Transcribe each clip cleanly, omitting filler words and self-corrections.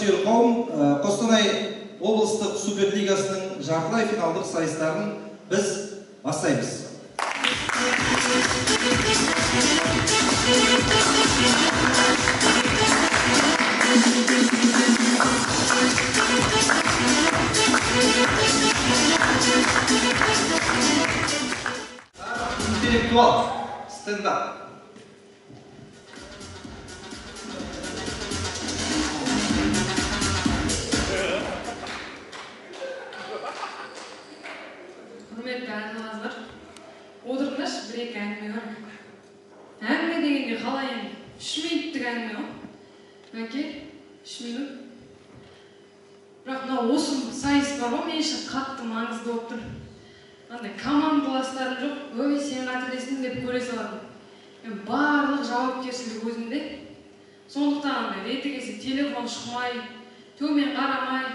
сүйер қауым, Қостанай облыстық суперлигасының жартылай финалдық сайыстарын біз бастаймыз. Интеллектуал, стендап. Құрметті ағаларымыз, отырыңдаршы, бір-екі әңгіме бар. Әңгіме дегенде қалай енді? 3 минуттық әңгіме ғой. Мәке, 3 минут. Бірақ мынау осы сайыс бар ғой, мен үшін қатты маңызды болып тұр. Андай командаластарым жоқ, ой, сен қателестің деп көре салады. Барлық жауапкершілік өзімде. Сондықтан андай реті келсе телефон шықмай, төмен қарамай,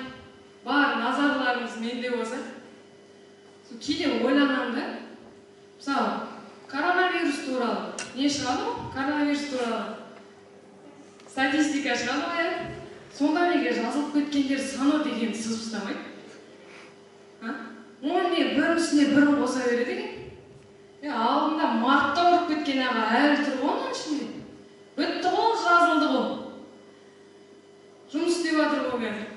бар назарларыңыз менде болса. Кейде ойланамын да, мысалы, коронавирус туралы не шығады ғой? Коронавирус туралы статистика шығады ғой, сонда неге жазылып кеткендер саны деген сыз ұстамайды? Оны не бірін үстіне бірін қоса береді екен? Алдында мартта ұрып кеткен аға әлі тұр ғой оның ішінде. Бітті ғой, жазылды ғой. Жұмыс істеп жатыр ғой қазір.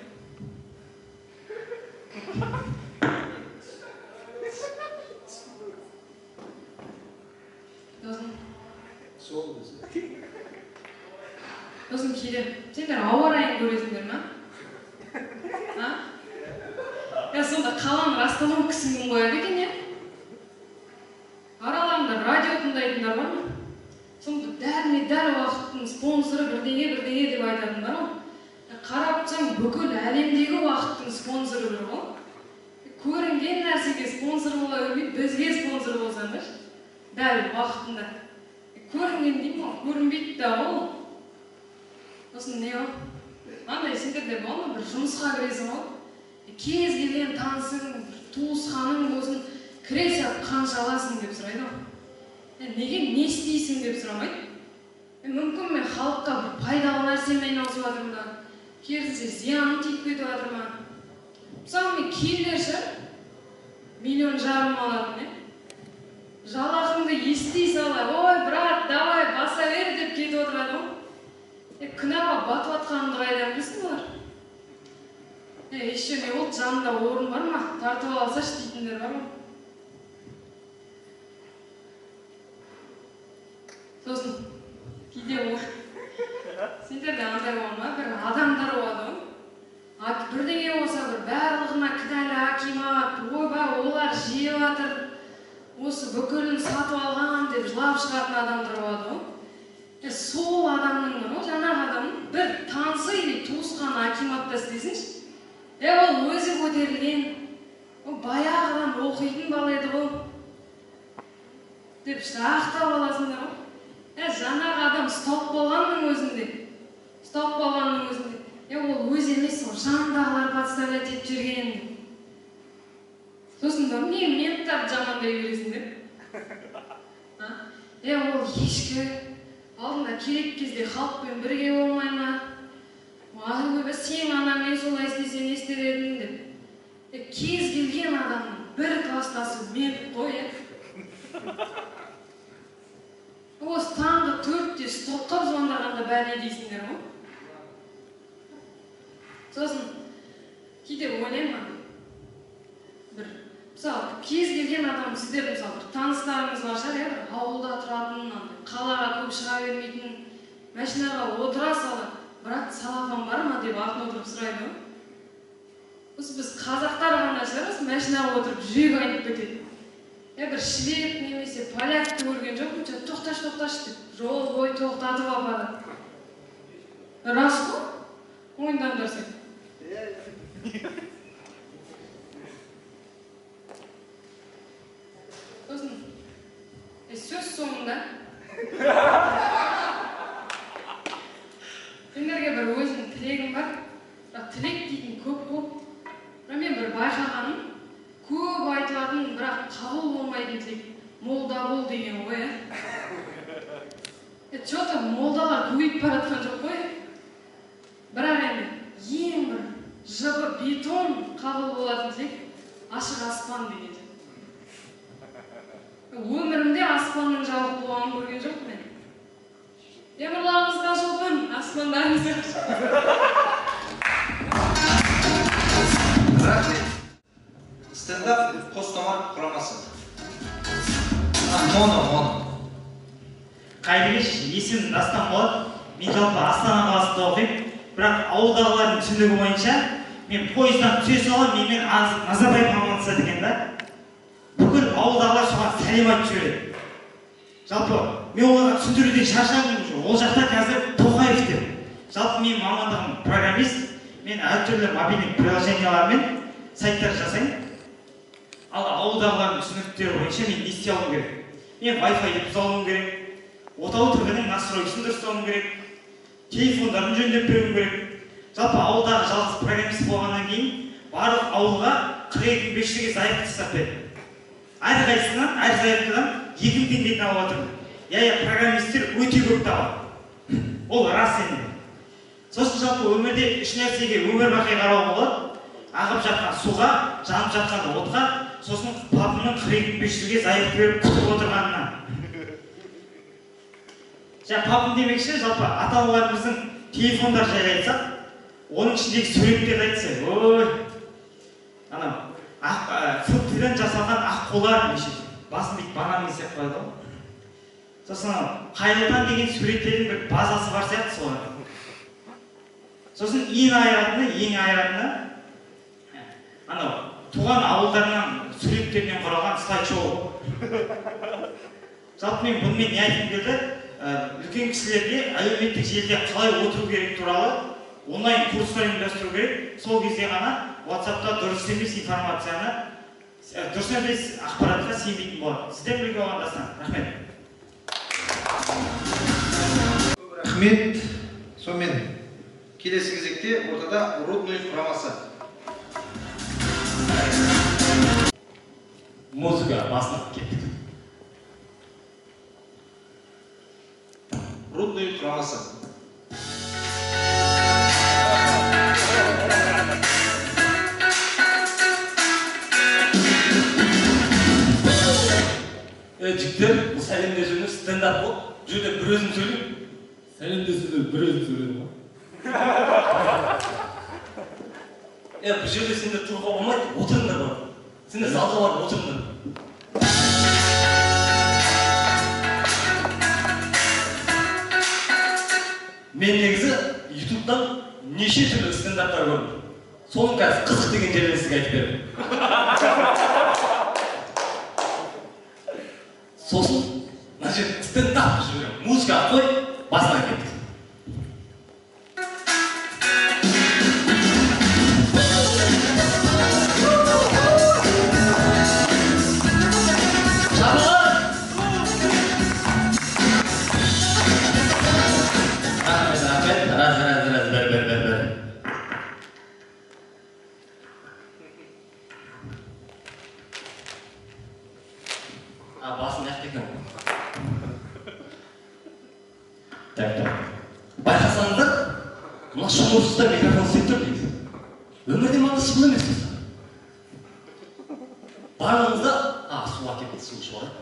Сосын кейде, сендер ауа райын көресіңдер ма? Сонда қаланың расстановкасын қояды екен, араларында радио тыңдайтындар бар ма? Сонда дәл уақыттың спонсоры бірдеңе деп айтатындар ғой. Қарап тұрсаң, бүкіл әлемдегі уақыттың спонсоры бір ғой. Көрінген нәрсеге спонсор бола бермейді, бізге спонсор болсаңдар, дәл уақытында. Көрінген деймін ғой, көрінбейді да ғой. Сосын не ғой? Андай сендерде бол ма, бір жұмысқа кіресің ғой. Кез келген танысың, туысқаның болсын, кіресе қанша аласың деп сұрайды ғой. Неге не істейсің деп сұрамайды? Мүмкін мен халыққа бір пайдалы нәрсемен айналысып жатырмын да, керісінше зияным тиіп кетіп жатыр ма? Мысалы мен кейбіреуші 1,5 миллион алатын, жалақыңды ести сала, ой, брат, давай, баса бер деп кетіп отырады ғой. Күнәға батып атқанымды қайдан білсін олар? Еще не болды, жанында орын бар ма? Тартып алсашы дейтіндер бар ма? Сосын, кейде ол. Сендерде андай бол ма? Бір адамдар болады ғой. Бірдеңе болса, бір барлығына кінәлі акимат, ойбай, олар жеп жатыр, осы бүкілін сатып алған деп жылап шығатын адамдар болады ғой. Сол адамның, жаңағы адамның бір танысы или туысқан акиматта істесінші. Ол өзі көтерілген, баяғыдан оқитын бала еді ғой деп ақтап аласыңдар ғой. Жаңағы адам ұсталып болғанның өзінде. Ол өз емес, жанындағылар подставлять етіп жүрген. Сосын не менттарды жамандай бересіңдер? Ол ешкі алдында керек кезде халықпен бірге болмай ма? Сен анамен солай істесен не істер едің деп. Кез келген адамның бір кластасы мен қой. Осы таңғы 4-те стопқа звондағанда бәріне дейсіңдер ғой. Сосын кейде ойлаймын, мысалы, кез келген адам сіздер мысалы бір таныстарыңыз бар шығар, ауылда тұратын, қалаға көп шыға бермейтін, машинаға отыра сала, брат, салафан бар ма деп артына отырып сұрайды ғой. Біз қазақтар ғана шығармыз, машинаға отырып жүрек айнып кетеді. Бір швед немесе полякты көрген жоқпын, тоқташ деп жол бой тоқтатып апарады. Рас қой? Ойындандар сен. Сосын, сөз соңында сендерге бір өзінің тілегім бар. Тілек дейтін көп қой. Мен бір байқағаным, көп айтылатын, бірақ қабыл болмайтын тілек. Молда бол деген ғой, Че-то молдалар көбейіп баратқан жоқ қой. Бірақ енді бетон қабыл болатын тек ашық аспан деген. Өмірімде аспанның жабық болғанын көрген жоқпын мен. Темірларыңыз қашық болсын, аспандарыңыз қашық. Рахмет. Стендап Қостомар құрамасы. Моно. Қайдыгеш, есім Дастан болады. Мен жалпы Астана қаласында оқимын. Бірақ ауылдағылардың түсінігі бойынша мен пойыздан түсе салам, менімен Назарбаев амандасады екен да. Бүкіл ауылдағылар соған сәлем айтып жібереді. Жалпы мен оларға түсіндіруден шаршадым. Ол жақта қазір Тоқаев деп. Жалпы мен мамандығым программист. Мен әртүрлі мобильдік приложениялармен сайттар жасаймын. Ал ауылдағылардың түсініктері бойынша мен не істей алуым керек? Мен Wi-Fi бұзалуым керек. Отау тігінің настройкасын дұрыстауым керек. Телефондарын жөндеп беруім керек. Жалпы ауылдағы жалғыз программист болғаннан кейін барлық ауылға 42.500-ге заявка тастап берді. Әрқайсысынан, әр заявкадан 2000 теңгеден алып отырмын. Программисттер өте көп табады. Ол рас енді. Сосын жалпы өмірде үш нәрсеге өмір бақи қарау болады. Ағып жатқан суға, жанып жатқан отқа, сосын папымның 42.500-ге заявка беріп күтіп отырғанына. Папым демекші, жалпы ата-аналарымыздың телефондар жайлы айтсақ, оның ішіндегі суреттерді айтса, ой, анау фруктіден жасалған аққулар неше, басын бүйтіп бананмен сияқты қояды ғой. Сосын қайылдан деген суреттердің бір базасы бар сияқты солар. Сосын ең айыратыны, анау туған ауылдарынан суреттерінен құралған слайд-шоу. Жалпы мен бұнымен не айтқым келді? Үлкен кісілерге әлеуметтік желіде қалай отыру керек туралы онлайн курстар ұйымдастыру керек. Сол кезде ғана WhatsApp-та дұрыс емес информацияны, дұрыс емес ақпаратқа сенбейтін болады. Сіздер білуге болған Дастан. Рахмет. Рахмет. Сонымен келесі кезекте ортада Рудной құрамасы. Музыка басынып кеттік. Рудной құрамасы. Жігіттер, бұл сәлемдесуді стендап болып, бұл жерде бір өзім сөйлеймін. Сәлемдесуді бір өзім сөйледім ғой. Бұл жерде сендер тұруға болмайды, отырыңдар бар. Сендер залға барып отырыңдар. Мен негізі ютубтан неше түрлі стендаптар көрдім. Соның қазір қызық деген жерден сізге айтып бердім. Сосын, мына жерде стендап жіберем. Музыка қой, басына кеттік. Басын әштекен. Байқасаңыздар, мына шумырсызда микрофон істеп тұр дейді. Өмірде маңызды шын емес достар. Барлығыңызда, су әкелді, су ішіп алайық.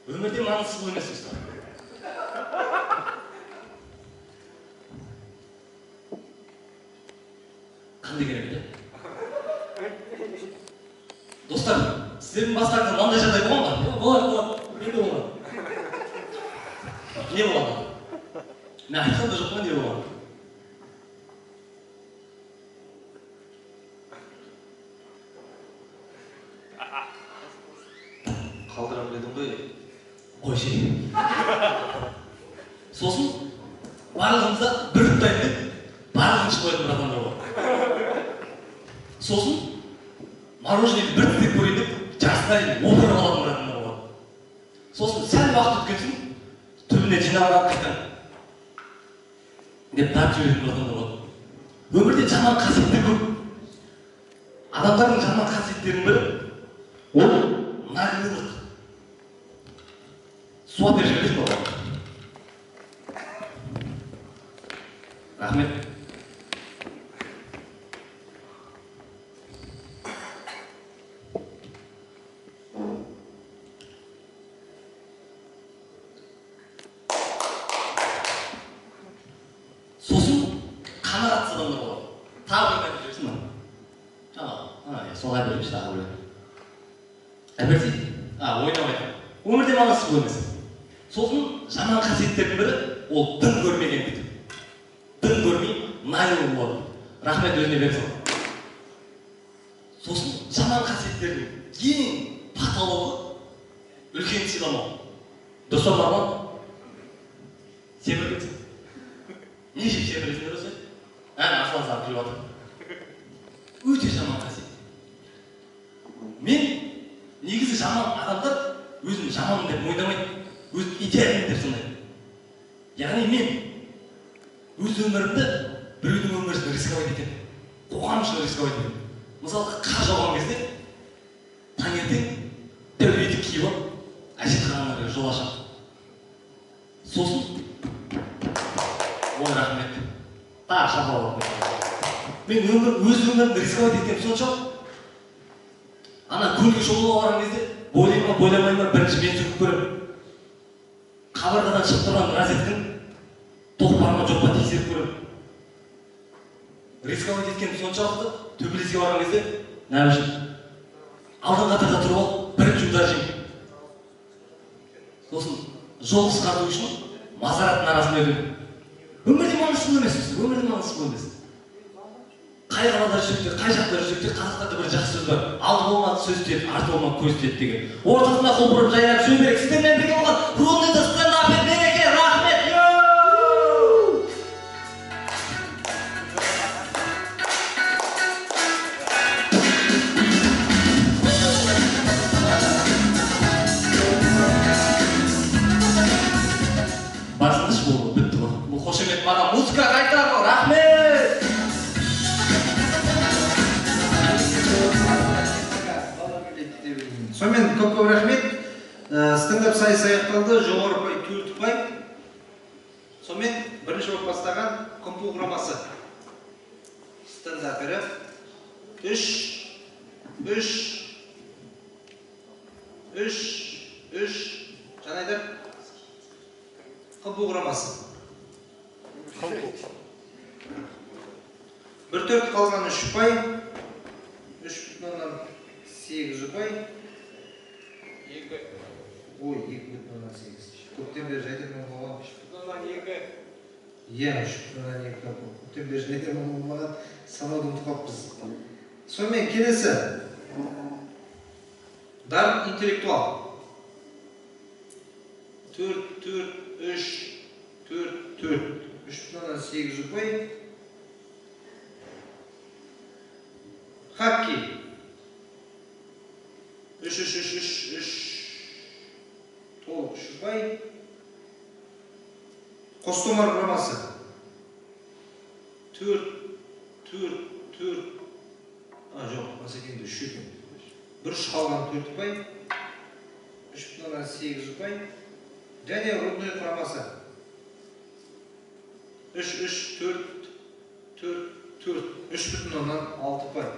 Өмірде маңызды шын емес достар. Қандай керек еді? Достар, сіздердің бастарыңызда мынандай жағдай болған ба? Болады. Менде болған. Не болған? Мен айтқан да жоқпын, не болған? Қалдырам дедім ғой. Ой, жей. Сосын, барлығымызда бір ұқтайын деп, барлығын ішіп қоятын бір адамдар бар. Сосын, мороженеді бір тізек көрейін деп, жастайын опырып алатын бір адамдар бар. Сосын, сәл уақыт өткенсін, түбіне жинаған қайтан деп тартып жіберетін бір адамдар бар. Өмірде жаман қасиеттер көп. Адамдардың жаман қасиеттерінің бірі ол нағылдық. Суат беріп жібересің оған. Рахмет. адамдар болады. Тағы бір мәлімет берсін мына. Солай береміз тағы бір. Әберсей, ойнап айтам. Өмірде маңызсыз көрмес. Сосын жаман қасиеттердің бірі ол дым көрмегендік. Дым көрмей найыл болады. Рахмет өзіне берсін. Сосын жаман қасиеттердің ең патологы үлкен сыйламау. Достар бар ма? Себірлексің. Не жеп себірлесіңдер осы? Асылан саған күліп жатыр. Өте жаман қасиет. Мен негізі жаман адамдар өзін жаманмын деп мойындамайды, өзін идеалмын деп санайды. Яғни мен өз өмірімді біреудің өмірін рисковать етемін. Қоғам үшін рисковать етемін. Мысалы, қар жауған кезде таңертең дәу етік киіп алып, әжетханаларға жол ашамын. Сосын ой рахмет. Тағы шақырып. Мен өз өмірімді рисковать етемін соншалық. Ана көлге шолуға барған кезде бойлай ма, бойламай ма бірінші мен сөкіп көремін. Қабырғадан шығып тұрған розеткін тоқ бар ма жоқ па тексеріп көремін. Рисковать еткенім соншалықты төбелеске барған кезде нәбішім алдын қатарда тұрып алып бірінші удар жеймін. Сосын жол қысқарту үшін мазараттың арасында өтемін. Өмірде маңызсыз емес, өмірде маңызсыз емес. Қай қалада жүрсек те, қай жақта жүрсек те, қазақта бір жақсы сөз бар. Алды болмады сөз тиеді, арты болмады көз тиеді деген. Ортасына қол бұрып жайнап сөз керек. Сіздермен бірге болған Рудныйда стендап береке, рахмет. Басыныш болды, бітті ғой. Бұл қошемет маған музыка қайтар ғой, рахмет. Сонымен көп рахмет. Стендап сайысы аяқталды. Жоғары ұпай 4 ұпай. Сонымен бірінші болып бастаған Компу құрамасы. Стендапері 3. Жанайдар. Компу құрамасы. 1-4 қалған 3 ұпай. 3,8 ұпай. Ой, 2,8. Көптен бері жайдармен болған. 3,2. Иә, 3,2. Көптен бері жайдармен болмаған. Санауды ұмытып қалыппыз. Сонымен келесі. Дарын интеллектуал. 4, 3, 3,8 ұпай. Хакки. 3, толық 3 ұпай. Қостомар құрамасы 4. Жоқ, Асекеңді 3 екен. 1-3 қалған 4 ұпай. 3,8 ұпай. Және Рудной құрамасы 3,4. 3,6 ұпай.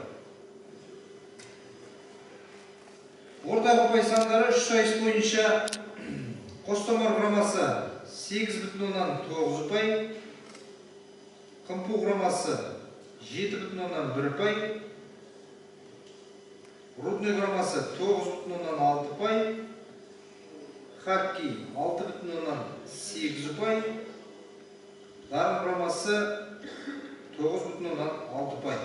Ортақ ұпай сандары 3 сайыс бойынша Қостомар құрамасы 8,9 ұпай, Компу құрамасы 7,1 ұпай, Рудной құрамасы 9,6 ұпай, Хакки 6,8 ұпай, Дарын құрамасы 9,6 ұпай.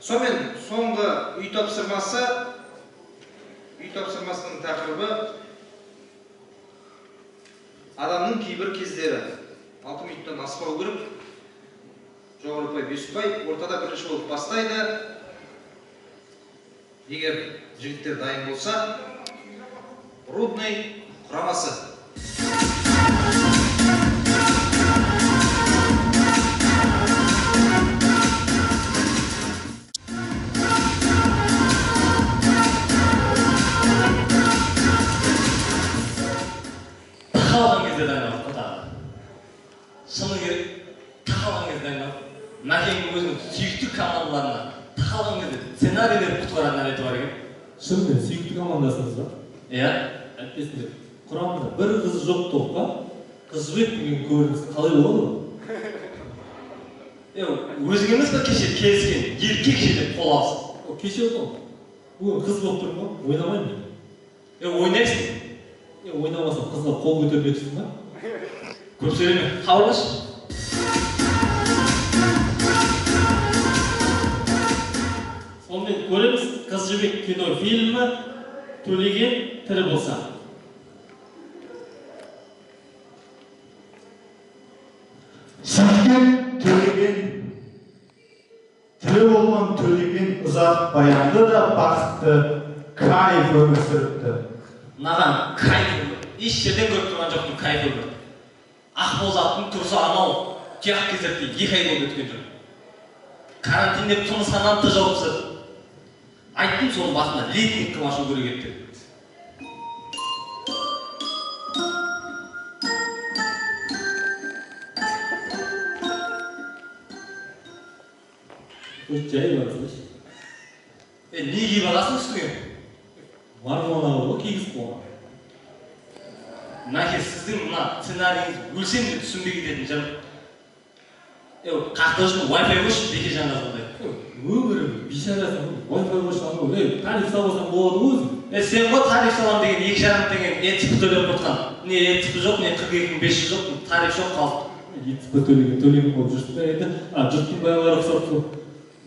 Сонымен соңғы үй тапсырмасының тақырыбы адамның кейбір кездері 6 минуттан аспау керек. Жоғары ұпай 5 ұпай, ортада бірінші болып бастайды. Егер жігіттер дайын болса, Рудный құрамасы. Тақалған кезде дайындалып қотағы. Шыны керек, тақалған кезде дайындалып, Мәкеңнің өзінің сүйікті командаларына тақалған кезде сценарий беріп құтқаратын әдеті бар екен. Шынымен сүйікті командасыңыз ба? Иә. Әйтпесінде құрамында бір қыз жоқ топ па? Қыз жібек деген көрініс қалай болады? Өзің емес пе кеше келіскен еркек жедеп қол алсын. Кеше ғой. Бүгін қыз болып тұрмын ба? Ойнамаймын мен. Ойнайсың. Ойнамасам қызға қол көтермексің ба? Көп сөйлеме. Хабарлаш. Сонымен көреміз Қыз жібек кино фильмі Төлеген тірі болса. Сәткен Төлеген, тірі болған Төлеген ұзақ баянды да бақытты, кайф өмір сүріпті. Маған кайф өмір. Еш жерден көріп тұрған жоқтың кайф өмір. Ақбоз аттың тұрысы анау тұяқ кездерде 2 ай болып өткен жоқ. Карантиндеп тұрмысынан тыж ауыпсыр. Айттым соның басында лейтинг кім ашу керек еді. Жай барасың. Не киіп аласың үстіңе? Марғона ғой кигізіп қойған. Нахер сіздің мына сценарийіңіз өлсем де түсінбей кететін жан. Қақта үшін Wi-Fi қойшы беке жан жазғандай. Өмірі бейшарасың, Wi-Fi қойшы анау, тариф саласаң болады ғой өзің. Сен ғой тариф салам деген 2 жарым деген типі төлеп отырған. Не типі жоқ, не 42.500 жоқ, тариф жоқ қалды. Типі төлеген болып жүрсің бе енді? Жұрттың баяғылары ұқсап тұр.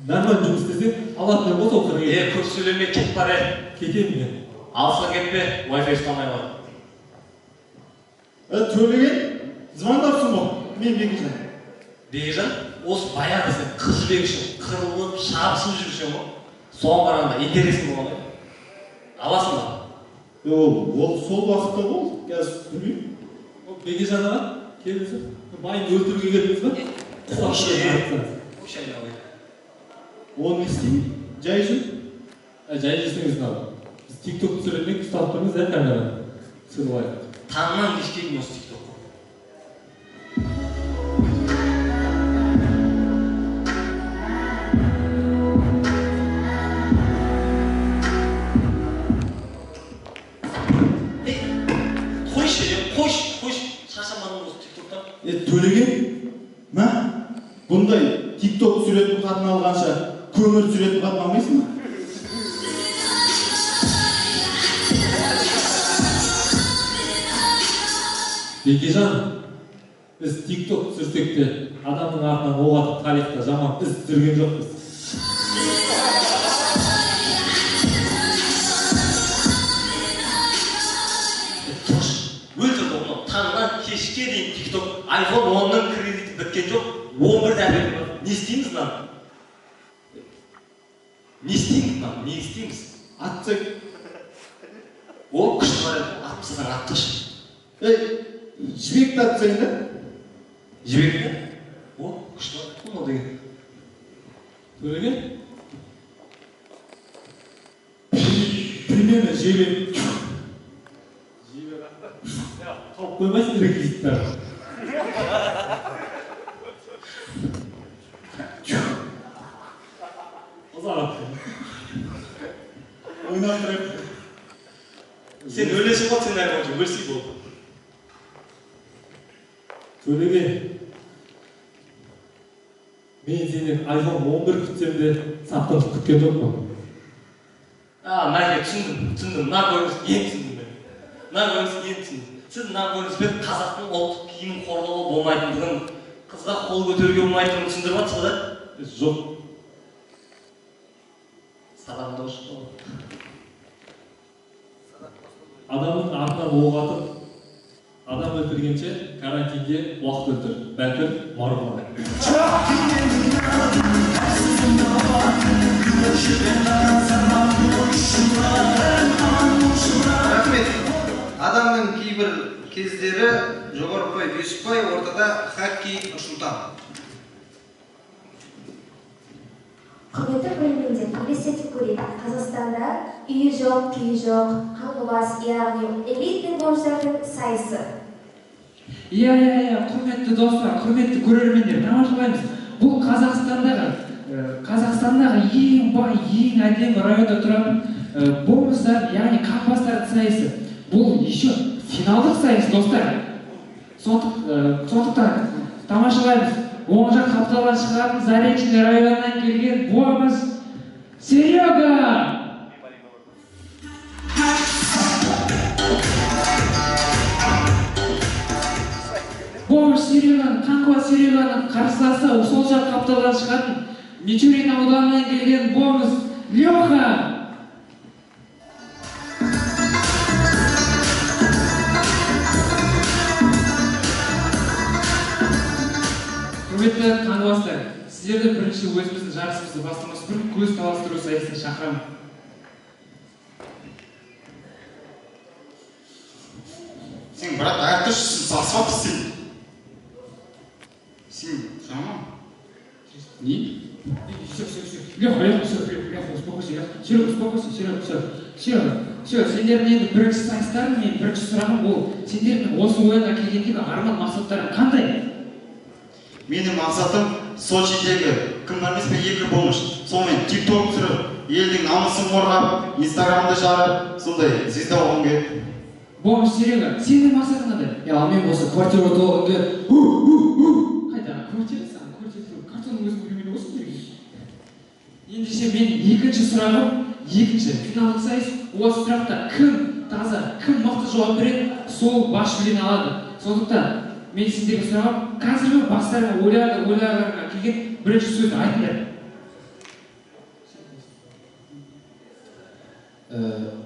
Нормально жұмыс істесең, алатын болса ол 42. Көп сөйлеме, кет бар Кетемін мен. Алысқа кетпе, Wi-Fi ұстамай бар. Төлеген, звондапсың ғой, мен Бекежан. Бекежан, осы баяғы сен қыз жібек үшін қырылып, шабысып жүрсің ғой. Соған қарағанда интересің болғандай. Аласың ба? Ол сол уақытта бол, қазір білмеймін. Бекежан аға, келіңіз. Майын өлтіруге келдіңіз ба? Оны не істеймін? Жай жүр? Жай жүрсеңіз мынау. Біз TikTok түсіремек ұстап тұрмыз, камера. Түсіріп алайық. Таңнан кешке дейін осы TikTok. Қойшы, шаршамадың осы TikToктан. Төлеген, ма? Бұндай TikTok түсіретін қатын алғанша көмір түсіретін қатын алмайсың ба? Бекежан, біз TikTok түсірсек те адамның артынан оқ атып тарихта жаман із түсірген жоқпыз. Таңнан кешке дейін TikTok, iPhone 10-ның кредиті біткен жоқ, 11-ді әпелі бар. Не істейміз мынаны? Не істейміз? Атсақ. Ол күшті бар еді, атпысаң аттыш. Жібекті атсайын да? Жібекті? О, күшті бар, ол деген. Төлеген? Примерно жебе. Тауып қоймайсың реквизиттар. Ұзақ атты. Ойнап тұрайық. Сен өлесің ғой, сен әрі өлсей болды. Төлеген, мен сенен iPhone 11 күтсем де сақтанып күткен жоқпын. Мәке түсіндім, мына көрініс ең түсіндім мен. Сіз мына көрініспен қазақтың ұлттық киімін қорлауға болмайтындығын, қызға қол көтеруге болмайтындығын түсіндіріп жатсыз ба? Жоқ. Садағында ұшты ғой. Адамның артынан оқ атып, адам өлтіргенше карантинде уақыт өлтір. Бәлкір марғұлан. Рахмет. Адамның кейбір кездері жоғарыпай, бесіпай, ортада хакки Нұрсұлтан. Құрметті көрермендер, елестетіп көрейік. Қазақстанда үйі жоқ, күйі жоқ, қаңғыбас, яғни элитный бонждардың сайысы. Құрметті достар, құрметті көрермендер, тамашалаймыз. Бұл Қазақстандағы ең бай, ең әдемі районда тұратын бонждар, яғни қаңғыбастардың сайысы. Бұл еще финалдық сайыс, достар. Сондықтан тамашалаймыз. Оң жақ қапталдан шығатын Заречный районынан келген буамыз Серега! Буамыз Сереганың, Қаңғыбас Сереганың қарсыласы сол жақ қапталдан шығатын Мичурин ауданынан келген буамыз Леха! Құрметті қаңғыбастар, сіздерді бірінші өзіміздің жарысымызды бастамас бұрын көз таластыру сайысына шақырамын. Сен брат әртүршісің, сасуатсың. Сен жаман. Не? Все. Леха, успокойся, Серега, успокойся, Серега. Все, сендердің енді бірінші сайыстарың, мен бірінші сұрағым ол, сендердің осы ойынға келгендегі арман мақсаттарың қандай? Менің мақсатым Сочидегі кім бар емес пе 2 болмыш. Сонымен TikTok түсіріп, елдің намысын қорғап, Инстаграмды жарып, сондай звезда болғым келеді. Болмыш Серега, сенің мақсатың қандай? Ал мен осы квартира толығында Қайда, картаның өзің үйрене осы берген. Ендеше мен екінші сұрағым, екінші финалдық сайыс, осы сұрақта кім таза, кім мықты жауап береді, сол бас жүлдені алады. Сондықтан мен сіздерге сұрағым, қазіргі бастарыңа ойларыңа келген бірінші сөзді айтыңдар.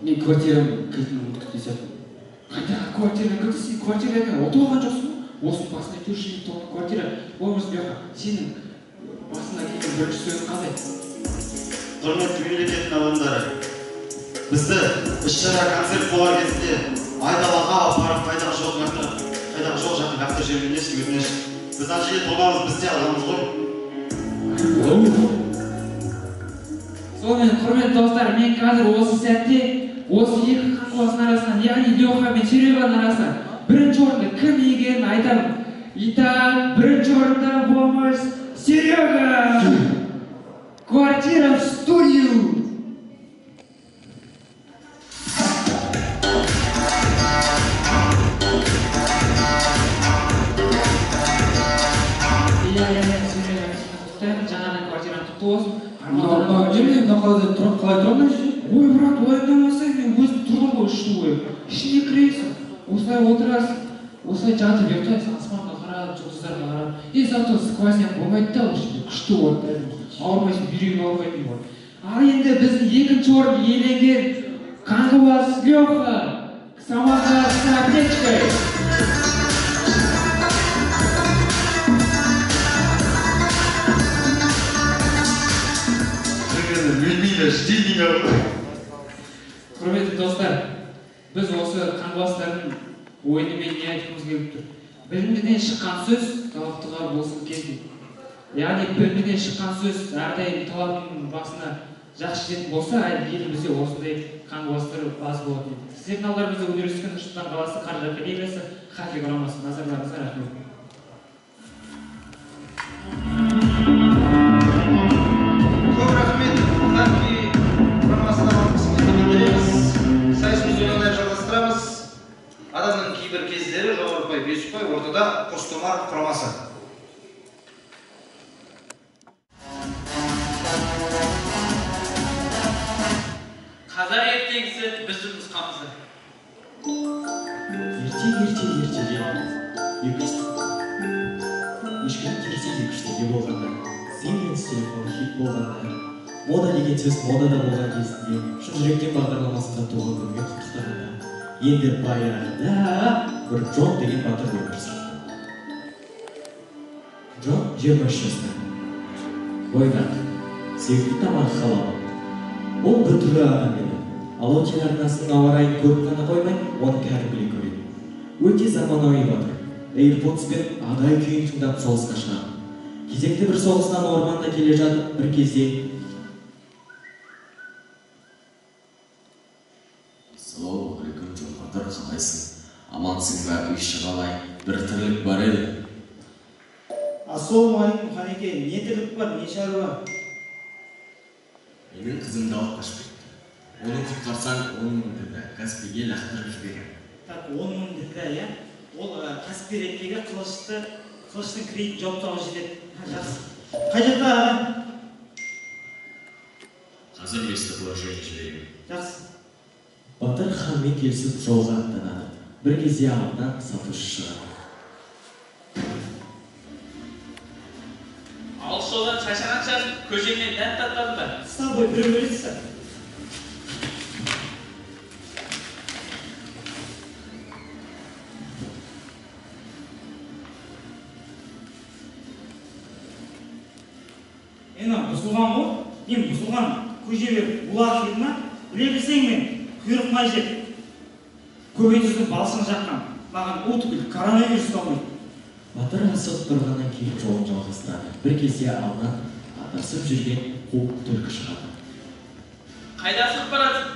мен квартирам кілтін ұмытып десетім. Қайда, квартираға кірді, сен квартираға отырған жоқсың? Осының басына көршілік тоқын квартира. Болмыз Леха, сенің басына келген бірінші сөзің қандай? Құрметті мемлекеттің адамдары, бізді іс-шара концерт болар кезінде айдалаға апарып қайдағы жол жақын қақты жерменешін өтінешін. Біз анжелет болмамыз, біз де аламыз ғой. Сонымен, құрметті достар, мен қазір осы сәтте осы екі қаңғыбастың арасынан, яғни Леха мен Сереганың арасынан бірінші орынды кім иегерін айтамын. Итак, бірінші орында болмыз Серега! Квартира в студию! Жаңадан квартираны құтты болсын. қалай тұрмын? Ой, брат, уайымдамасаң, мен өзім тұрдым ғой 3 жыл бойы. Ішіне кіресің, осылай отырасың, осылай жатып ұйықтайсың, аспанға қарап, жұлдыздарға қарап. Завтра сквозняк болмайды да, ішінде күшті орын, ауырмайсың, бүйрегің ауырмайтын ғой. Ал енді біздің екінші орын иеленген қаңғыбас Леха, самокат с аптечкой. Құрметті достар, біз осы қаңғыбастардың ойынымен не айтқымыз келіп тұр. Білімдіден шыққан сөз талаптыға болсын кезді. Яғни білімдіден шыққан сөз әрдайым талаптың басына жақсы жететін болса, елімізде осындай қаңғыбастар аз болады. Сіздердің алдарыңызда университет Нұр-Сұлтан қаласы қаржы академиясы хоккей құрамасы. Назарларыңызға рахмет. Көп рахмет, хоккей құрамасына алғысымызды білдіреміз. Сайысымызды одан әрі жалғастырамыз. Адамның кейбір кездері жоғары ұпай, 5 ұпай, ортада Қостомар құрамасы. Қазақ ертегісі біздің нұсқамызда. Ертеде ешкім терсе екіштеге болғанда, Siemens телефон хит болғанда, мода деген сөз модада болған кезінде, шын жүректен бағдарламасында туған күнге құттықтағанда, енді баяғыда бір Джон деген батыр өмір сүрді. Джон 23 жаста. Бойдақ, сүйікті тамақ халал. Ол бір түрлі адам еді. Алау телеарнасының ауа райын көріп қана қоймай, оны кәдімгідей көреді. Өте заманауи батыр. AirPods-пен адай күйін тыңдап соғысқа шығады. Кезекті бір соғысынан орманда келе жатып, бір кезде Ассалаумағалейкум, Джон батыр, қалайсың? Амансың ба, үй-іші қалай? Bir тірлік бар еді. Ассалаумағалейкум, Ханеке, не тірлік бар, не шаруа? Менің қызымды алып қашып кетті. Оны құтқарсаң 10 мың деді, Каспийге лақтырып жіберген. Так, 10 мың деді, я? Ол кәсіпкер ретіндегі қылыштың кредит жауаптауға жетеді. Жақсы. Қай жақта аға? Қазір местоположение жіберемін. Жақсы. Батыр ханмен келісіп жолға аттанады. Бір кезде алдынан сатушы шығады. Алыс жолдан шаршағанша көжеңнен дәм татпадың ба? С тобой біреу өлесіз. Бұзылған ғой, мен бұзылған көжелер улап жеді ма, біле білсең мен құйрық май жеп, көбейтіздің балшығын жаққан, маған ол түгіл коронавирус қалмайды. Батыр асығып тұрғаннан кейін жолын жалғастырады. Бір кезде алдынан адасып жүрген қуық түлкі шығады. Қайда асығып барасың?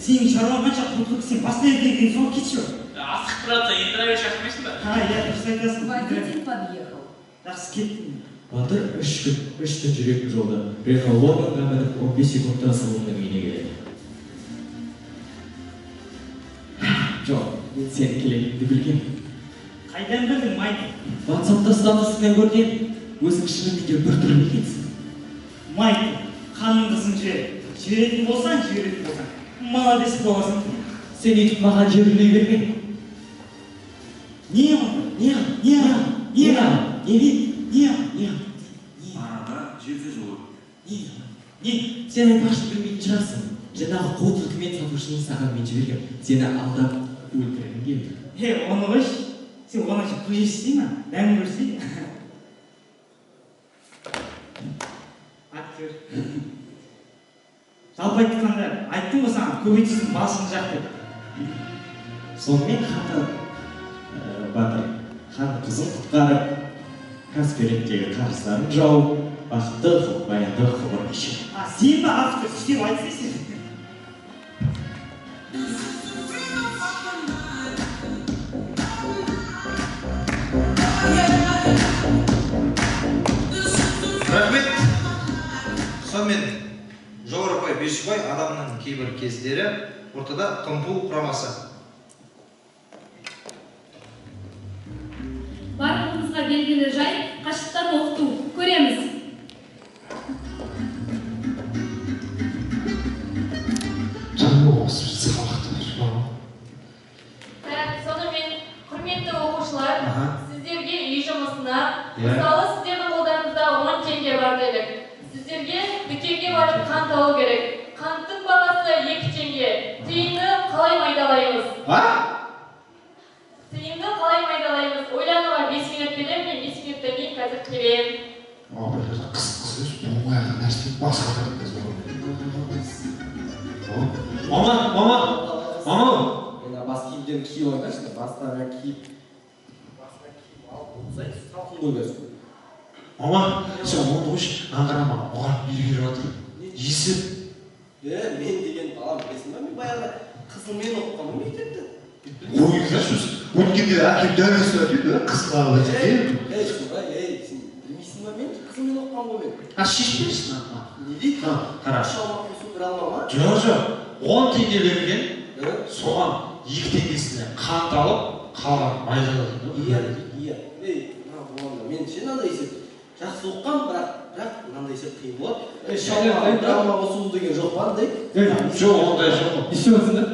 Сенің шаруаң қанша құлқы сен басына ерген соң кетші. Асығып баратса ендіра бер шақырмайсың ба? Иә, дұрыс айтасың. Водитель подъехал. Жақсы кеттім. Батыр үш түн жүретін жолды Рено Логанға мініп 15 секундта сылымның үйіне келеді. Жоқ, мен сені келетінді білгем. Қайдан білдің, Майк? WhatsApp-та статусыңнан көрген, өзің шынымен бір түрлі екенсің. Майк, қаныңдысың жіберетін болсаң, молодец боласың. Сен етіп маған жіберлей берме. Арада жеті жыл. Сен айтпақшы білмейтін шығарсың. Жаңағы қуық үкімет сатушының саған мен жіберген. Сені алдап өлтіргім келді. Оны қойшы. Сен оңайша көжесі дей ма? Дәмін көрсей? Актер. Жалпы айтқанда, айттым ғой саған, көбейтіздің басын жақ деп. Сонымен Батыр хан қызын құтқарып, кәсіпкерліктегі қарыздарын жауып, бақытты баянды ғұмыр кешеді. Сен ба автор, істеп айтсайсың. Рахмет. Сонымен Жоғарбай Бешібай адамның кейбір кездері ортада тымпу құрамасы. Барлығымызға белгілі жай, қашықтан оқыту. Көреміз. Сонымен, құрметті оқушылар, сіздерге үй жұмысына, мысалы сіздердің қолдарыңызда 10 теңге бар делік. Сіздерге дүкенге барып қант алу керек. Қанттың бағасы 2 теңге. Тиынды қалай майдалаймыз? Тиынды қалай майдалаймыз? Ойлануға 5 минут берем, мен 5 минуттан кейін қазір келем. Мама! Бас киімдерін киіп ойнашты, бастарына киіп алып болсай, салқын қой берсін. Мама, сен оны қойшы, аңғарама, оған беріп жатыр. Есіп. Мен деген балам білесің ба, мен баяғыда қызылмен оқығанмын мектепте. Ойыңызда сөз. Өткенде әкем дәмесі өтеді, қызылға өтеді. Сен білмейсің ба, мен қызылмен оқығанмын ғой мен. Шешпейсің, не дейді? Қара. Шалмақпен су бір алма ма? Жоқ, 10 теңгелерден соған 2 теңгесіне қант алып, қалған майдаладың. Иә. Мен сен андай есеп жақсы оққан, бірақ мынандай есеп қиын болады. Шалмақпен бір алма қосу деген жоқ па андай? Жоқ, ондай жоқ. Неше отырсыңдар?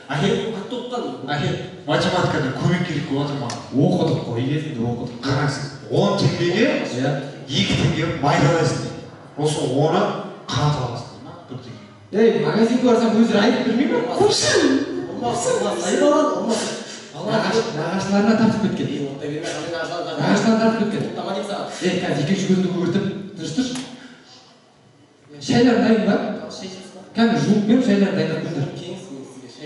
Әкем қатты оққан. Әкем математикада көмек керек болып жатыр маған. Оқыдық қой, кезінде оқыдық. Қараңыз, 10 теңгеге 2 теңге майдалайсың. Осы 10-ы қант аласың. Магазинге барсам өздері айтып білмей ме? Қойшы! Нағашыларына тартып кеткен. Нағашыларына тартып кеткен. Қазір екінші көзіңді көгертіп, тұрыш. Шайлар дайын ба? Кәмір жуып беріп, шайлар дайындап көздір.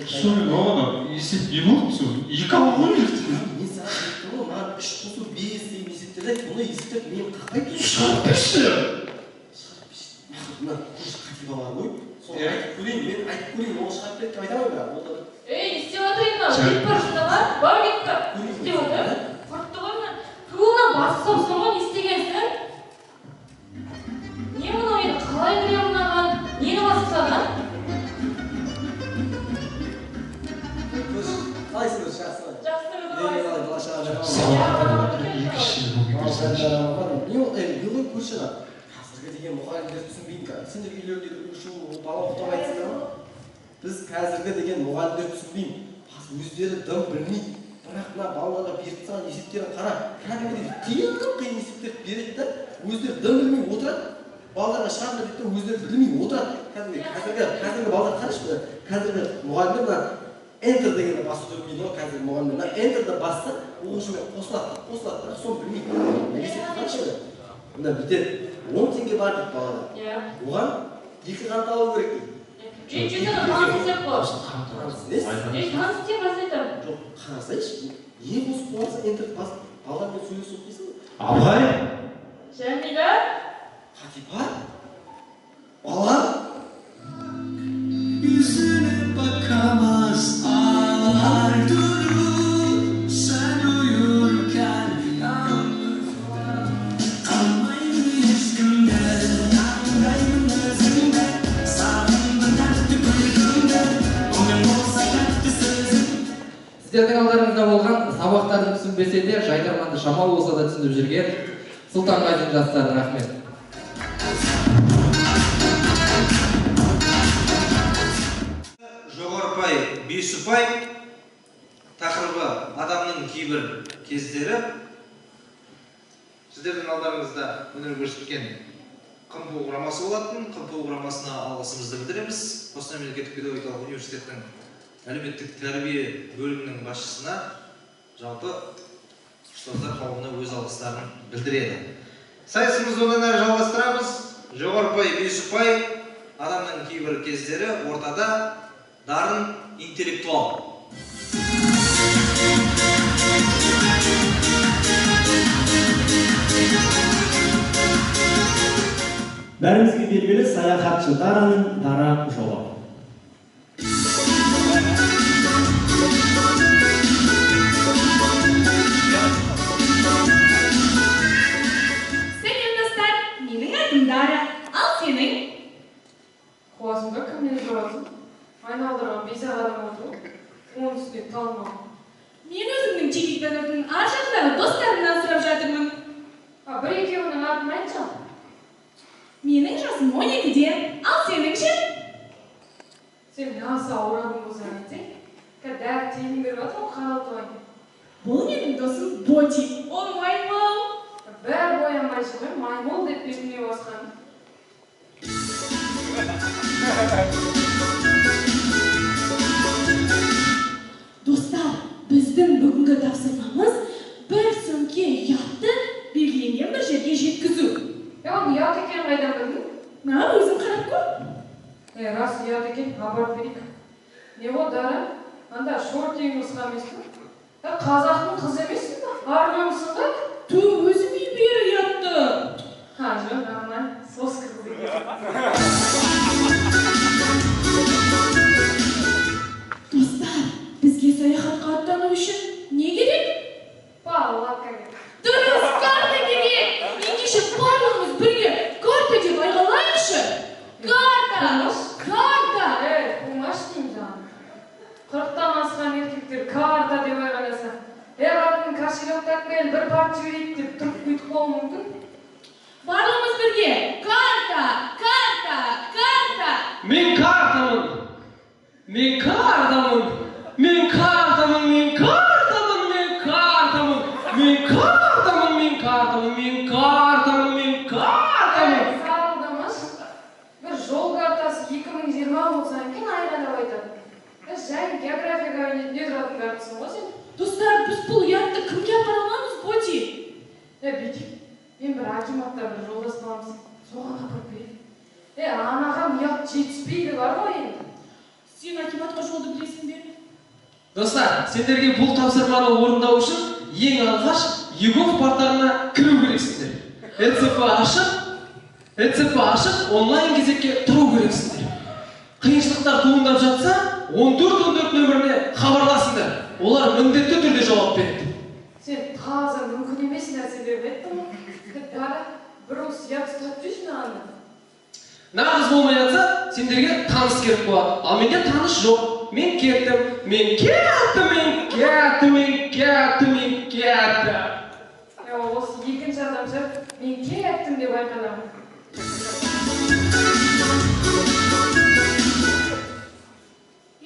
Сонымен оған есеп не болды? 2 алып ғой ертең. Мен саған айтып тұрмын, маған 3 қосу 5 деген есептер айтып, бұны есептеп мен қақпай тұрмын. Шығарып берші. Мына көз қатиба бар ғой. Соны айтып көрейін, мен айтып көрейін, ол шығарып берді деп айтамын бірақ. Не істеп отырайын мынау? Кетіп бара жатыр ма? Бар кетіп бар. Не істеп отыр? Құртты ғой мына. Туынан басып салыпсың ғой, не істегенсің? Не мынау енді қалай кіре мынаған? Нені басып салған? Қалайсыңыз, жақсы ма? Жақсы, Үйге көрші ана. Қазіргі деген мұғалімдер түсінбеймін. Сендер үйлерде үшу, бала ұқтап айтсыңдар ма? Біз қазіргі деген мұғалімдер түсінбеймін. Өздері дым білмейді. Бірақ мына балаларға беріп тұрған есептерін қара. Кәдімгідей қиын есептерді береді да, өздері дым білмей отырады. Балаларға шығарып дейді де өздері білмей отырады. Қазіргі балалар қарашы, қазіргі мұғалімдер мына Enter дегенді басып көрмейді ғой, қазіргі мұғалімдер. Enterді басса, оқушымен қосылады, бірақ соны білмейді. Есепті қарашы. Мына бүйтеді. 10 теңге бар дейді балада. Оған 2 қант алу керек дейді. Жүзіні қант есеп қой. Қант істеп бастайтын. Жоқ, қарасайшы. Ең осы болса Enterді басып, балалармен сөйлесіп дейсің ғой. Абай! Жәмила? Қатипа? Бала? Yüzüne bakamaz ağlar durur sen uyurken yalnızda kalmayın üstümde yanındayım özümde sağımda dertli kulübümde onun olsa dertli sözüm. Сіздердің алдарыңызда болған сабақтарды түсінбесе де жайдарманды шамалы болса да түсініп жүрген Сұлтанғазин жастары, рахмет. Жоғары ұпай 5 ұпай. Тақырыбы адамның кейбір кездері. Сіздердің алдарыңызда өнер көрсеткен КМПУ құрамасы болатын. КМПУ құрамасына алғысымызды білдіреміз. Қостанай мемлекеттік педагогикалық университеттің әлеуметтік тәрбие бөлімінің басшысына жалпы ұстаздар қауымына өз алғыстарын білдіреді. Сайысымызды одан әрі жалғастырамыз. Жоғары ұпай 5 ұпай. Адамның кейбір кездері, ортада дарын интеллектуал. Бәрімізге белгілі саяхатшы Дараның Дара жолы. Сәлем достар, менің атым Дара, ал сенің? Қуасыңда кіммен жүрасың? Айналдырған бейсақ адам отыр. Оның үстіне талмау. Мен өзімнің теледидардың ар жағындағы достарымнан сұрап жатырмын. Бір екеуінің атын айтшы. Менің жасым 12-де, ал сенің ше? Сен аса ауырадың болсаң айтсың. Дәрі тегін беріп жатыр, қаралтуайын. Бұл менің досым Боти, ол маймыл. Бәрі боянбайшы ғой, маймыл деп бетіне басқан. Достар, біздің бүгінгі тапсырмамыз бір сөмке ұятты белгіленген бір жерге жеткізу. Оның ұят екенін қайдан білдің? Өзің қарап көр. Рас ұят екен, абарт берейік. Не болды Дара? Анда шортиң нұсқа емеспін? Қазақтың қыз емессің ба? Арманысың ба? Өзі бері ұятты. Жоқ, нормально. Сос кірді екен. Достар, бізге саяхатқа аттану үшін не керек? Палатка керек. Дұрыс, карта керек. Ендеше барлығымыз бірге карта деп айғайлайықшы. Карта! Карта! Қумаш деймін жаңа. 40-тан асқан еркектер карта деп айғайласа. Қатын кошелек тақпел бір парты жіберейік деп тұрып бүйтіп болуы мүмкін. Барлығымыз бірге карта! Карта! Карта! Мен картамын! Мен картамын! Мен картамын! Мен картамын! Мен картамын! Мен картамын! Мен картамын! Мен картамын! Мен картамын! Сарылдамаш. Бір жол картасы 2020 болса екен айғайлап айтады. Жай география кабинетінде тұратын картасың ғой сен. Достар, біз бұл ұятты кімге апара аламыз, Боти? Бүйтіп, мен бір акиматта бір жолдас боламыз. Соған апарып берейін. Анаған ұят жетіспейді бар ғой енді. Сен акиматқа жолды білесің бе? Достар, сендерге бұл тапсырманы орындау үшін ең алғаш ЕГОВ порталына кіру керексіңдер. ЭЦП ашып, онлайн кезекке тұру керексіңдер. Қиыншылықтар туындап жатса, 1414 нөміріне хабарласыңдар. Олар міндетті түрде жауап береді. Сен таза мүмкін емес нәрселерді айттың ғой. Дара, бір осы ұят ұстап жүрсің ағанда. Нағыз болмай жатса, сендерге таныс керек болады. Ал менде таныс жоқ. мен кеттім. Осы екінші адамша мен кеттім деп айқадамын.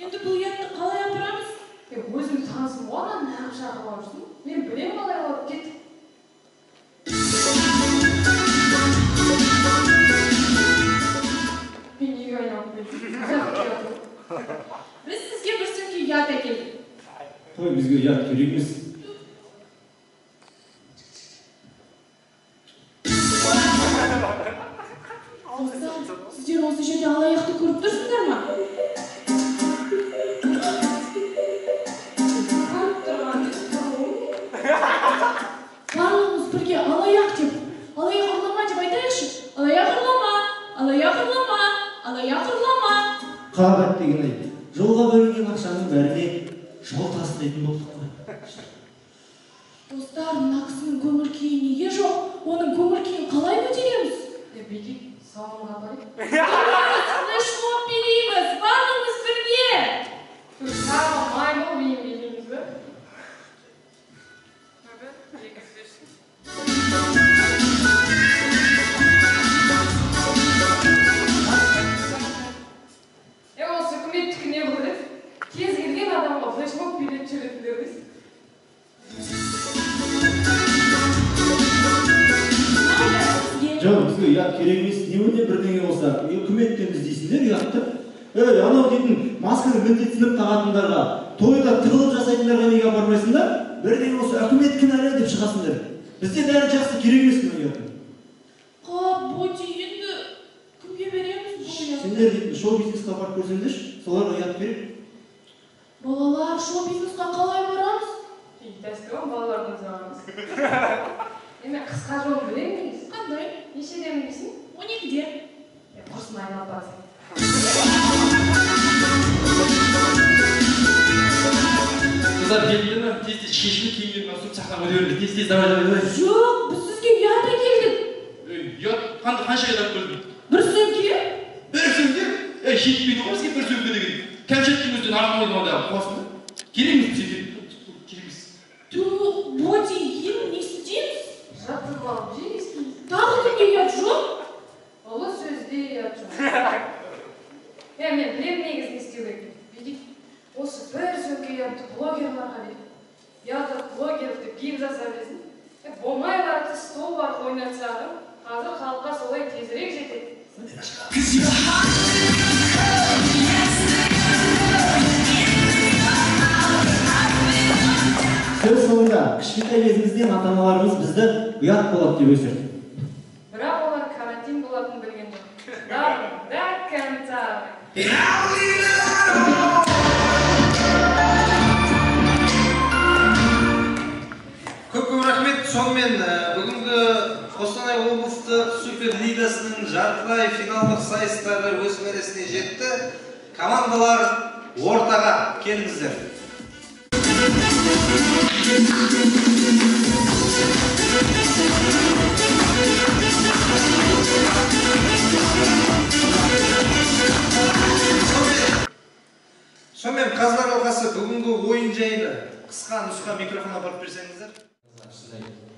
Енді бұл ұятты қалай апарамыз? Өзім танысым оған нағып шақырып алып жүрсің. Мен білем қалай алып кет. Мен неге айналып келдім? Біз сізге бір сөмке ұят әкелдік. Қой, бізге ұят керек емес. Сіздер осы жерде алаяқты көріп тұрсыңдар ма? Барлығымыз бірге алаяқ деп, алаяқ ұрлама деп айтайықшы. Алаяқ ұрлама. Қағат деген ай, жолға бөлінген ақшаның бәріне жол тастайтын болдық қой. Достар, мына кісінің көңіл күйі неге жоқ? Оның көңіл күйін қалай көтереміз? Беги, сауынға барайық. Флешмоб берейміз, барлығымыз бірге. Тағы маймыл бейім берейміз бе? Осы үкіметтікі не болды? Кез келген адамға флешмоб билет жүретіндер дейсіз. Жоқ, бізге ұят керек емес. Немене бірдеңе болса, үкіметтен іздейсіңдер ұятты. Анау дейтін масканы міндетті сынып тағатындарға, тойда тығылып жасайтындарға неге апармайсыңдар? Бірдеңе болса, үкімет кінәлі деп шығасыңдар. Бізде бәрі жақсы керек емес мына ұятты. Боти, енді кімге береміз бұл ұятты? Сендер дейтін шоу-бизнесқа апарып көрсеңдерші, соларға ұят керек. Балалар, шоу-бизнесқа қалай барамыз? Тәстіған балалардың заңымыз. Қысқа жол білем дейсіз? Қандай? Нешеден білесің? 12-де. Құрсын айналып барасың. Қыздар белгілі ме? Тез-тез шешімі киімдерін ауысып сақтап өте тез-тез давай. Жоқ, біз сізге ұят әкелдік. Ұят? Қанша ұят көрдің? Бір сөмке? Бір сөмке? Жетпейді ғой бізге бір сөмке деген. Кәмшеттің өзінен арқылы онда қуасың ба? керек емес бізге керек емес. Боти, енді не істейміз? Жатып алып жейміз. Тағы кімге ұят жоқ? Ұлы сөзде ұят жоқ. Мен білем негізін не істеу керек. Видите, осы бір сөмке ұятты блогерларға беріп, ұятты блогерлік деп киіп жаса бересің. Болмайларды стол арқылы ойнатсағым, қазір халыққа солай тезірек жетеді. Сөз соңында кішкентай кезімізден ата-аналарымыз бізді ұят болады деп өсірді. Бірақ олар карантин болатынын білген жоқ. Да конца. Көп рахмет. Сонымен бүгінгі Қостанай облыстық суперлигасының жартылай финалдық сайыстары өз мәресіне жетті. Командалар ортаға келіңіздер. Сонымен қазылар алқасы бүгінгі ойын жайлы қысқа нұсқа микрофон апарып берсеңіздер.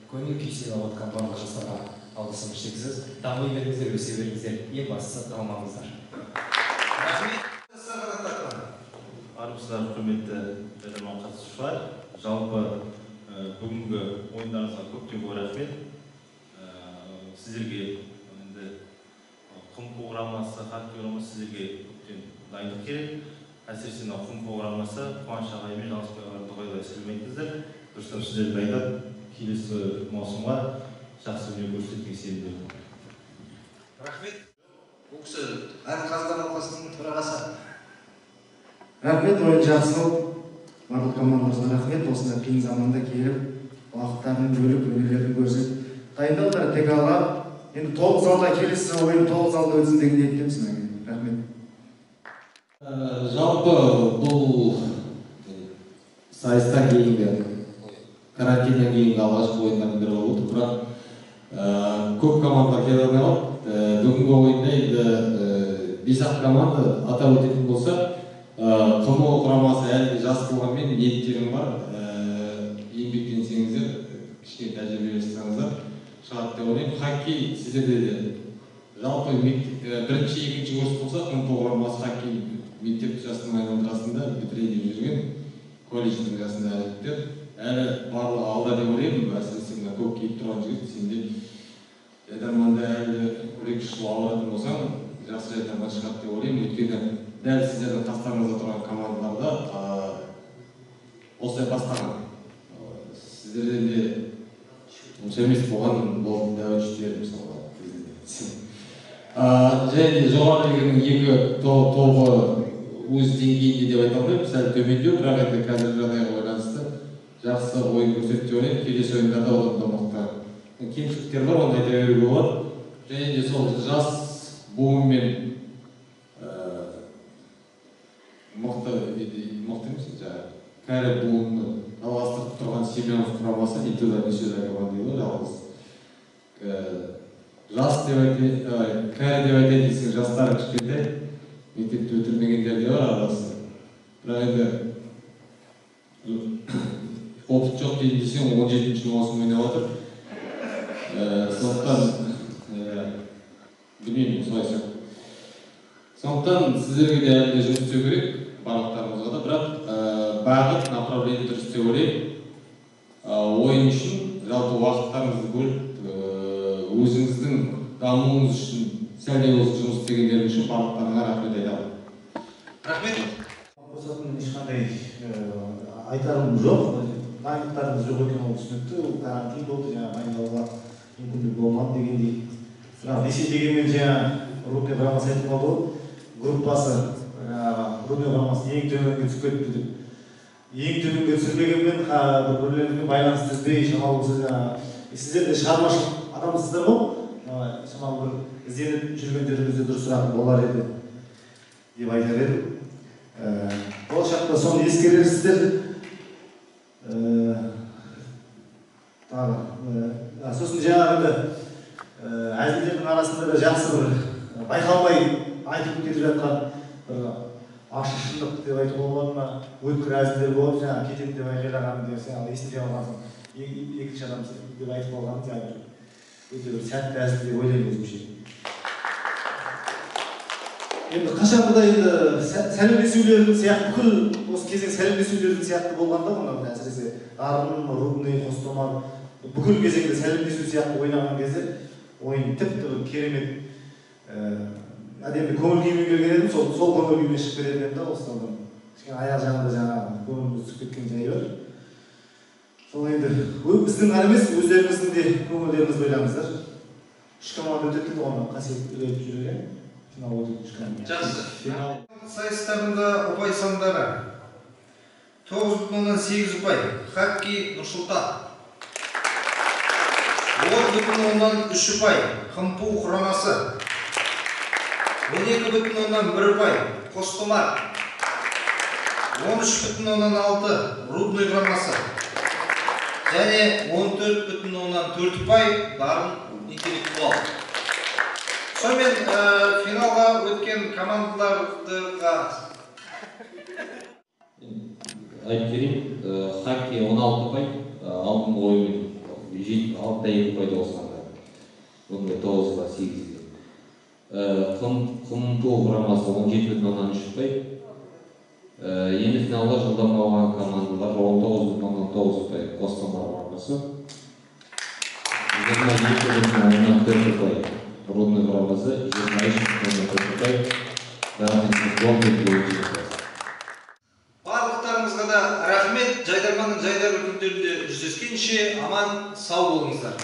Көңіл күй сыйлап отқан барлық жастарға алғысымды жеткізіп, дами беріңіздер, өсе беріңіздер, ең бастысы дамымаңыздар. Армысыздар, құрметті жарнама қатысушылар. Жалпы бүгінгі ойындарыңызға көптен көп рахмет. Сіздерге енді құм программасы, хард программасы сіздерге көптен дайындық керек. Әсіресе құм программасы Қуаныш ағай мен Жалғызбай ағайларды тоғайлай сәлем айтыңыздар. Дұрыстап сіздерді дайындап, келесі маусымға жақсы өнер көрсетуге сенімдемін. Рахмет. Бұл кісі әр қазылар алқасының төрағасы. Рахмет, ойын жақсы болып, барлық командамызға рахмет. Осында қиын заманда келіп, уақыттарын бөліп, өнерлерін көрсетіп дайындалдар тек алға. Енді толық залда келесі ойын толық залда өтсін деген ниеттеміз. Рахмет. Жалпы бұл сайыстан кейінгі карантиннен кейінгі алғашқы ойындардың бірі болып отыр, бірақ көп команда келе алмай. Бүгінгі ойында енді 5-ақ команда атап өтетін болса, КМО құрамасы әлі жас болғанмен ниеттерім бар. Еңбектенсеңіздер, кішкене тәжірибе жасаңыздар, шығады деп ойлаймын. Хоккей сіздерде де жалпы бірінші, екінші курс болса, КМО құрамасы хоккей мектеп жасының айналдырасында бітірейін деп жүрген колледждің жасында әліптер. Әлі барлығы алда деп ойлаймын, әсіресе мына көк киіп тұрған жігіт, сенде жайдарманда әлі 1-2 жыл алатын болсаң, жақсы жайдарман шығады деп ойлаймын. Өйткені дәл сіздердің қастарыңызда тұрған командаларда осылай бастаған. Сіздерден де онша емес болған болды дәуіршілер мысалға. Және де жоғары лиганың екі тобы өз деңгейінде деп айта алмаймын, сәл төмендеу, бірақ енді қазір жағдайға байланысты жақсы ойын көрсетті деп ойлаймын. Келесі ойындарда одан да мықты кемшіліктер бар, оны айта беруге болады. Және де сол жас буынмен мықты емес, кәрі буынды жалғастырып тұрған Семенов құрамасы никуда не сюда команда дейді, жалғыз. Жас деп кәрі деп айтайын десең, жастары кішкентай, мектепті өтірмегендер де бар арасы. Бірақ енді опыт жоқ дейін десең, 17-ші маусым ойнап отыр. Сондықтан білмеймін, солай сияқты. Сондықтан сіздерге де әлі жұмыс істеу керек, барлықтарыңызға да, бірақ бағыт, направление дұрыс деп ойлаймын. Ойын үшін жалпы уақыттарыңызды бөліп, өзіңіздің дамуыңыз үшін сәлде болсын жұмыс істегендер үшін барлықтарыңа рахмет айтамын. Рахмет. Қосатын ешқандай айтарым жоқ, дайындықтарымыз жоқ екен, ол түсінікті, ол карантин болды, дайындауға мүмкіндік болмады дегендей. Бірақ десе дегенмен Рудный құрамасы айтып қалды ғой, группасы Рудный құрамасы ең төменге түсіп кетті деп. Ең төменге түсірмегенмен бірлеріне байланысты іздей, шамалы болса сіздер де шығармашылық адамсыздар ғой, шамалы бір ізденіп жүргендеріңізде дұрысырақ болар еді деп айтар едім. Болашақта соны ескерерсіздер. Сосын жаңағы әзілдердің арасында да жақсы бір байқалмай айтып кетіп жатқан бір ащы шындық деп айтуға болады ма, өткір әзілдер болып, жаңағы кетемін деп айқайлаған деп есінде алғансың, екінші адам деп айтып алған өте бір сәтті әзіл деп ойлаймын өзімше. Енді қашанғыда енді сәлемдесулердің сияқты, бүкіл осы кезең сәлемдесулердің сияқты болғанда ғана, әсіресе Дарын, Рудный, Қостомар, бүкіл кезеңде сәлемдесу сияқты ойнаған кезде ойын тіпті бір керемет әдемі көңіл күймен келген едім, сол көңіл күймен шығып беретін едім да, осыдан кішкене аяқ жағында жаңағы көңіліміз түсіп кеткен жайы бар. Сол енді біздің ғана емес, өздеріңіздің де көңілдеріңіз ойлаңыздар. 3 команда өтеді, оны қасиет үйретіп жүрген. Финал өтеді 3 команда. Жақсы. Сайыстарында ұпай сандары 9,8 ұпай. Хоккей Нұрсұлтан. 10,3 ұпай. КМПУ құрамасы. 12,1 ұпай. Қостомар. 13,6 Рудный құрамасы. Және 14,4 ұпай Дарын интеллектуал. Сонымен финалға өткен командаларға айтып берейін, хоккей 16 ұпай, алдыңғы ойын 6-2 ұпайды қосқанда, бүгінгі 9-8-ге. КМПУ құрамасы 17,3 ұпай. Енді финалға жылдам алған командалар 19,9 ұпай Қостомар құрамасы. 22,4 ұпай Рудный құрамасы, 23,4 ұпай Дарын интеллектуал деп. Барлықтарыңызға да рахмет. Жайдарманның жайдары күндерінде жүздескенше аман сау болыңыздар.